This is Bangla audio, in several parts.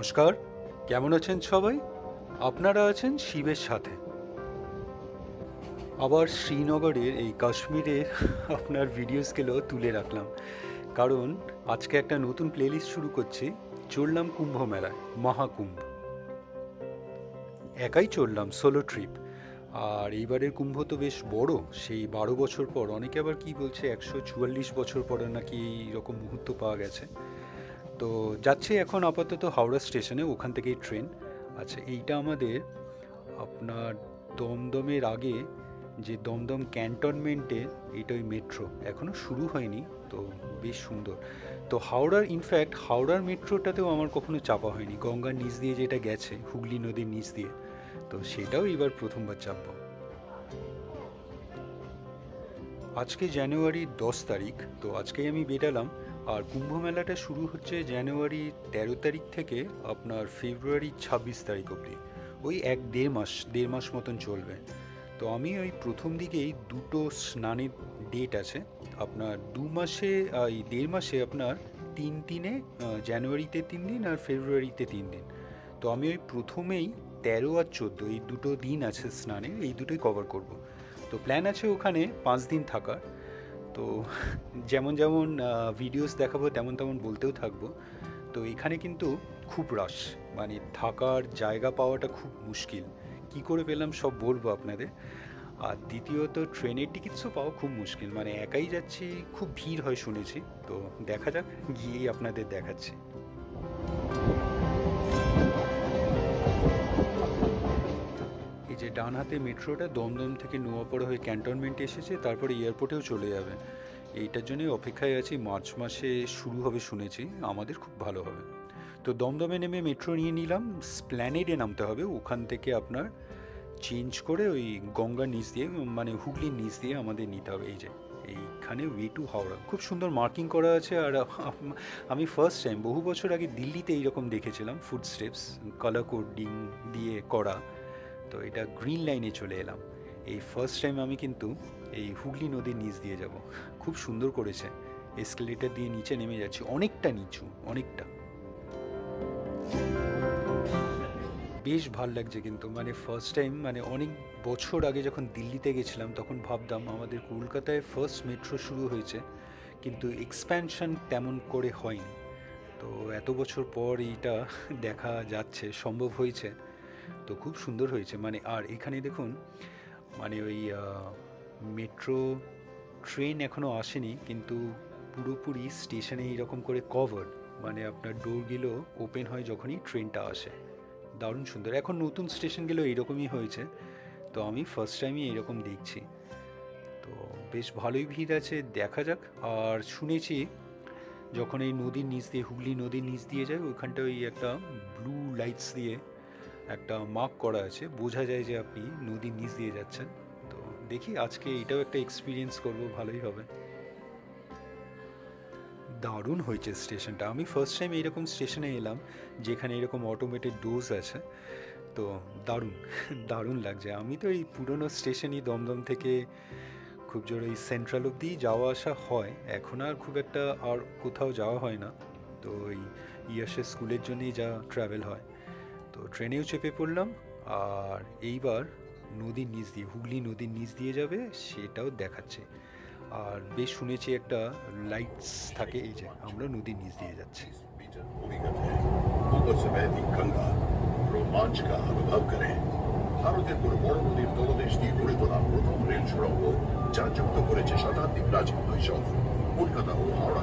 নমস্কার, কেমন আছেন সবাই? আপনারা আছেন শিবের সাথে। আবার শ্রীনগরের এই কাশ্মীরের আপনার ভিডিওসগুলো তুলে রাখলাম, কারণ আজকে একটা নতুন প্লেলিস্ট শুরু করছি। চললাম কুম্ভ মেলায়, মহাকুম্ভ। একাই চললাম, সোলো ট্রিপ। আর এইবারের কুম্ভ তো বেশ বড়, সেই 12 বছর পর। অনেকে আবার কি বলছে 144 বছর পরে নাকি এরকম মুহূর্ত পাওয়া গেছে। তো যাচ্ছি এখন আপাতত হাওড়া স্টেশনে, ওখান থেকেই ট্রেন। আচ্ছা, এইটা আমাদের আপনার দমদমের আগে যে দমদম ক্যান্টনমেন্টে, এটা ওই মেট্রো এখনও শুরু হয়নি, তো বেশ সুন্দর। তো হাওড়ার, ইনফ্যাক্ট হাওড়ার মেট্রোটাতেও আমার কখনো চাপা হয়নি, গঙ্গার নিচ দিয়ে যেটা গেছে, হুগলি নদীর নিচ দিয়ে। তো সেটাও এবার প্রথমবার চাপবো। আজকে জানুয়ারির 10 তারিখ, তো আজকেই আমি বেরালাম। আর কুম্ভ মেলাটা শুরু হচ্ছে জানুয়ারি 13 তারিখ থেকে আপনার ফেব্রুয়ারি 26 তারিখ অবধি। ওই 1-1.5 মাস মতন চলবে। তো আমি ওই প্রথম দিকেই দুটো স্নানের ডেট আছে আপনার 2 মাসে, এই 1.5 মাসে আপনার 3 দিনে, জানুয়ারিতে 3 দিন আর ফেব্রুয়ারিতে 3 দিন। তো আমি ওই প্রথমেই 13 আর 14 এই দুটো দিন আছে স্নানের, এই দুটোই কভার করব। তো প্ল্যান আছে ওখানে 5 দিন থাকার। তো যেমন যেমন ভিডিওস দেখাবো তেমন তেমন বলতেও থাকবো। তো এখানে কিন্তু খুব রাশ, মানে থাকার জায়গা পাওয়াটা খুব মুশকিল। কি করে পেলাম সব বলবো আপনাদের। আর দ্বিতীয়ত ট্রেনের টিকিটসও পাওয়া খুব মুশকিল, মানে একাই যাচ্ছি, খুব ভিড় হয় শুনেছি। তো দেখা যাক, গিয়েই আপনাদের দেখাচ্ছি। এই যে ডান হাতে মেট্রোটা দমদম থেকে নোয়াপাড়া হয়ে ক্যান্টনমেন্টে এসেছে, তারপরে এয়ারপোর্টেও চলে যাবে। এইটার জন্যই অপেক্ষায় আছি, মার্চ মাসে শুরু হবে শুনেছি, আমাদের খুব ভালো হবে। তো দমদমে নেমে মেট্রো নিয়ে নিলাম, স্প্ল্যানেডে নামতে হবে। ওখান থেকে আপনার চেঞ্জ করে ওই গঙ্গার নিচ দিয়ে, মানে হুগলির নিচ দিয়ে আমাদের নিতে হবে। এই যে এইখানে ওয়ে টু হাওড়া, খুব সুন্দর মার্কিং করা আছে। আর আমি ফার্স্ট টাইম, বহু বছর আগে দিল্লিতে এইরকম দেখেছিলাম, ফুড স্টেপস কালার কোডিং দিয়ে করা। তো এটা গ্রিন লাইনে চলে এলাম। এই ফার্স্ট টাইম আমি কিন্তু এই হুগলি নদীর নিচ দিয়ে যাব। খুব সুন্দর করেছে, এসকেলেটার দিয়ে নিচে নেমে যাচ্ছি, অনেকটা নিচু, অনেকটা। বেশ ভাল লাগছে কিন্তু, মানে ফার্স্ট টাইম, মানে অনেক বছর আগে যখন দিল্লিতে গেছিলাম তখন ভাবতাম আমাদের কলকাতায় ফার্স্ট মেট্রো শুরু হয়েছে, কিন্তু এক্সপ্যানশন তেমন করে হয়নি। তো এত বছর পর এইটা দেখা যাচ্ছে, সম্ভব হয়েছে। তো খুব সুন্দর হয়েছে, মানে। আর এখানে দেখুন, মানে ওই মেট্রো ট্রেন এখনও আসেনি, কিন্তু পুরোপুরি স্টেশনে এইরকম করে কভার্ড, মানে আপনার ডোরগুলো ওপেন হয় যখনই ট্রেনটা আসে। দারুণ সুন্দর। এখন নতুন স্টেশনগুলো এইরকমই হয়েছে, তো আমি ফার্স্ট টাইমই এইরকম দেখছি। তো বেশ ভালোই ভিড় আছে, দেখা যাক। আর শুনেছি যখন এই নদীর নিচ দিয়ে, হুগলি নদীর নিচ দিয়ে যায়, ওইখানটা ওই একটা ব্লু লাইটস দিয়ে একটা মার্ক করা আছে, বোঝা যায় যে আপনি নদীর নিচ দিয়ে যাচ্ছেন। তো দেখি আজকে এটাও একটা এক্সপিরিয়েন্স করব, ভালোই হবে। দারুণ হয়েছে স্টেশনটা, আমি ফার্স্ট টাইম এইরকম স্টেশনে এলাম যেখানে এরকম অটোমেটেড ডোরস আছে। তো দারুণ দারুণ লাগছে। আমি তো এই পুরনো স্টেশনই দমদম থেকে খুব জোর এই সেন্ট্রাল অবধি যাওয়া আসা হয়, এখন আর খুব একটা আর কোথাও যাওয়া হয় না। তো ওই ইয়াসের স্কুলের জন্যই যা ট্রাভেল হয়। তো ট্রেনেও চেপে পড়লাম। আর এইবার নদীর নিচ দিয়ে, হুগলি নদীর নিচ দিয়ে যাবে, সেটাও দেখাচ্ছে। আর বেশ শুনেছি একটা লাইটস থাকে, এই যে আমরা নদীর নিচ দিয়ে যাচ্ছি। রোমাঞ্চ का अनुभव करें। ভারতের কোনো বড় নদীর তলদেশ দিয়ে গড়ে তোলা প্রথম রেল সুড়ঙ্গ, যা যুক্ত করেছে শতাব্দী প্রাচীন শৈশব কলকাতা ও Howrah.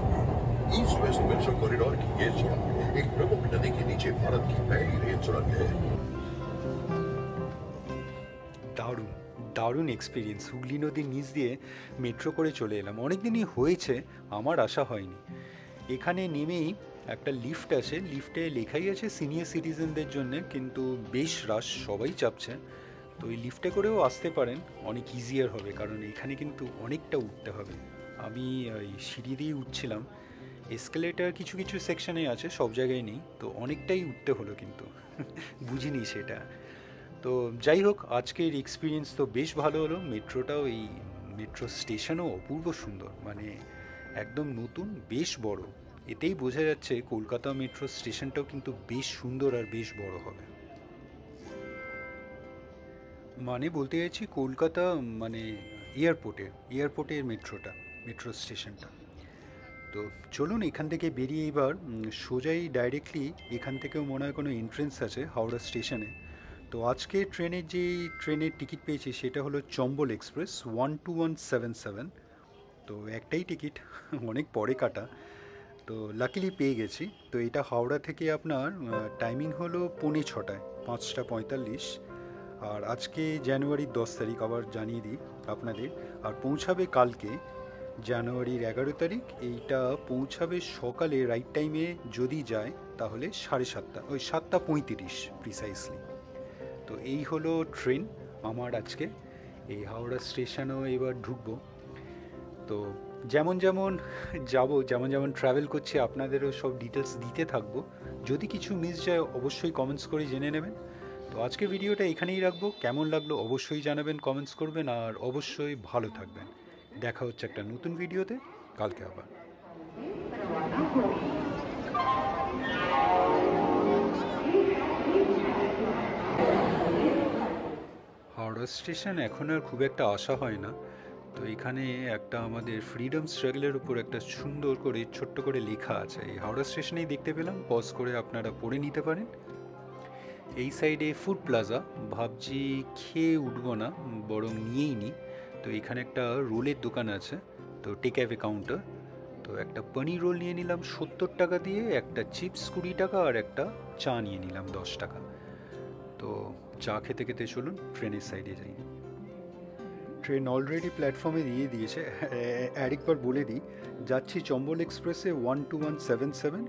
East west mission corridor की ये सुरंग एक प्रमुख नदी के नीचे भारत की पहली रेल सुरंग है। দারুণ দারুণ এক্সপিরিয়েন্স, হুগলি নদীর নিচ দিয়ে মেট্রো করে চলে এলাম। অনেক দিনই হয়েছে, আমার আসা হয়নি। এখানে নেমেই একটা লিফট আছে, লিফটে লেখাই আছে সিনিয়র সিটিজেনদের জন্য, কিন্তু বেশ রাশ, সবাই চাপছে। তো এই লিফটে করেও আসতে পারেন, অনেক ইজিয়ার হবে, কারণ এখানে কিন্তু অনেকটা উঠতে হবে। আমি ওই সিঁড়ি দিয়ে উঠছিলাম, এসকেলেটার কিছু কিছু সেকশনে আছে, সব জায়গায় নেই, তো অনেকটাই উঠতে হলো কিন্তু বুঝিনি সেটা। তো যাই হোক, আজকের এক্সপিরিয়েন্স তো বেশ ভালো হলো। মেট্রোটাও, এই মেট্রো স্টেশনও অপূর্ব সুন্দর, মানে একদম নতুন, বেশ বড়। এতেই বোঝা যাচ্ছে কলকাতা মেট্রো স্টেশনটাও কিন্তু বেশ সুন্দর আর বেশ বড় হবে। মানে বলতে চাইছি কলকাতা মানে এয়ারপোর্টের মেট্রো স্টেশনটা। তো চলুন এখান থেকে বেরিয়ে এবার সোজাই ডাইরেক্টলি এখান থেকেও মনে হয় কোনো এন্ট্রেন্স আছে হাওড়া স্টেশনে। তো আজকে ট্রেনের টিকিট পেয়েছি সেটা হলো চম্বল এক্সপ্রেস 12177। তো একটাই টিকিট, অনেক পরে কাটা, তো লাকিলি পেয়ে গেছি। তো এটা হাওড়া থেকে আপনার টাইমিং হলো 6:45, 5:45। আর আজকে জানুয়ারির 10 তারিখ, আবার জানিয়ে দিই আপনাদের। আর পৌঁছাবে কালকে জানুয়ারির 11 তারিখ। এইটা পৌঁছাবে সকালে রাইট টাইমে যদি যায় তাহলে 7:30, ওই 7:35 প্রিসাইসলি। তো এই হলো ট্রেন আমার আজকে। এই হাওড়া স্টেশনেও এবার ঢুকবো। তো যেমন যেমন ট্রাভেল করছি আপনাদেরও সব ডিটেলস দিতে থাকবো। যদি কিছু মিস যায় অবশ্যই কমেন্টস করে জেনে নেবেন। তো আজকে ভিডিওটা এখানেই রাখবো। কেমন লাগলো অবশ্যই জানাবেন, কমেন্টস করবেন, আর অবশ্যই ভালো থাকবেন। দেখা হচ্ছে একটা নতুন ভিডিওতে কালকে আবার। হাওড়া স্টেশন এখন আর খুব একটা আসা হয় না। তো এখানে একটা আমাদের ফ্রিডম স্ট্রাগলের উপর একটা সুন্দর করে ছোট্ট করে লেখা আছে, এই হাওড়া স্টেশনেই দেখতে পেলাম। পজ করে আপনারা পড়ে নিতে পারেন। এই সাইডে ফুড প্লাজা, ভাবছি খেয়ে উঠবো না, বরং নিয়েই নিই। তো এখানে একটা রোলের দোকান আছে, তো টেক অ্যাওয়ে কাউন্টার। তো একটা পনির রোল নিয়ে নিলাম 70 টাকা দিয়ে, একটা চিপস 20 টাকা, আর একটা চা নিয়ে নিলাম 10 টাকা। তো চা খেতে খেতে চলুন ট্রেনের সাইডে যাই। ট্রেন অলরেডি প্ল্যাটফর্মে দিয়ে দিয়েছে। আরেকবার বলে দিই, যাচ্ছি চম্বল এক্সপ্রেসে 12177।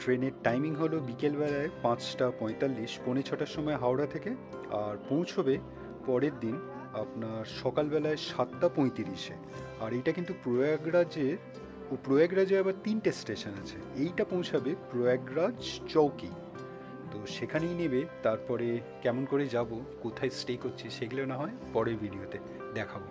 ট্রেনের টাইমিং হলো বিকেলবেলায় 5:45, 5:45 সময় হাওড়া থেকে। আর পৌঁছবে পরের দিন আপনার সকালবেলায় 7:35। আর এইটা কিন্তু প্রয়াগরাজে আবার 3টে স্টেশন আছে। এইটা পৌঁছাবে প্রয়াগরাজ চৌকি। তো সেখানেই নেবে। তারপরে কেমন করে যাব, কোথায় স্টে করছি, সেগুলো না হয় পরের ভিডিওতে দেখাবো।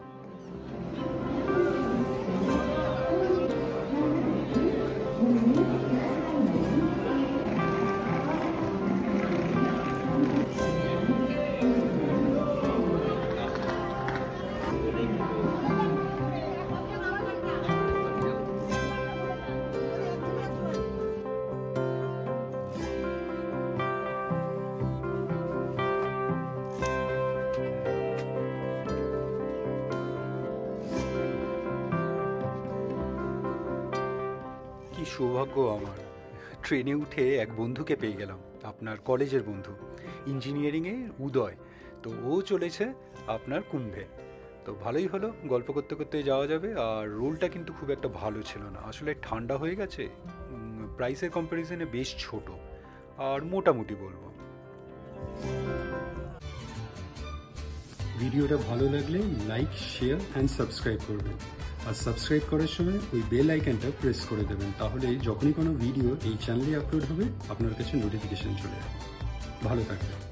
কি সৌভাগ্য আমার, ট্রেনে উঠে এক বন্ধুকে পেয়ে গেলাম, আপনার কলেজের বন্ধু, ইঞ্জিনিয়ারিংয়ে উদয়। তো ও চলেছে আপনার কুম্ভে। তো ভালোই হলো, গল্প করতে করতে যাওয়া যাবে। আর রোলটা কিন্তু খুব একটা ভালো ছিল না, আসলে ঠান্ডা হয়ে গেছে। প্রাইসের কম্প্যারিজনে বেশ ছোট আর মোটামুটি বলবো। ভিডিওটা ভালো লাগলে লাইক, শেয়ার অ্যান্ড সাবস্ক্রাইব করবেন। আর সাবস্ক্রাইব করার সময় ওই বেল আইকনটা প্রেস করে দেবেন, তাহলে যখনই কোনো ভিডিও এই চ্যানেলে আপলোড হবে আপনার কাছে নোটিফিকেশন চলে যাবে। ভালো থাকবেন।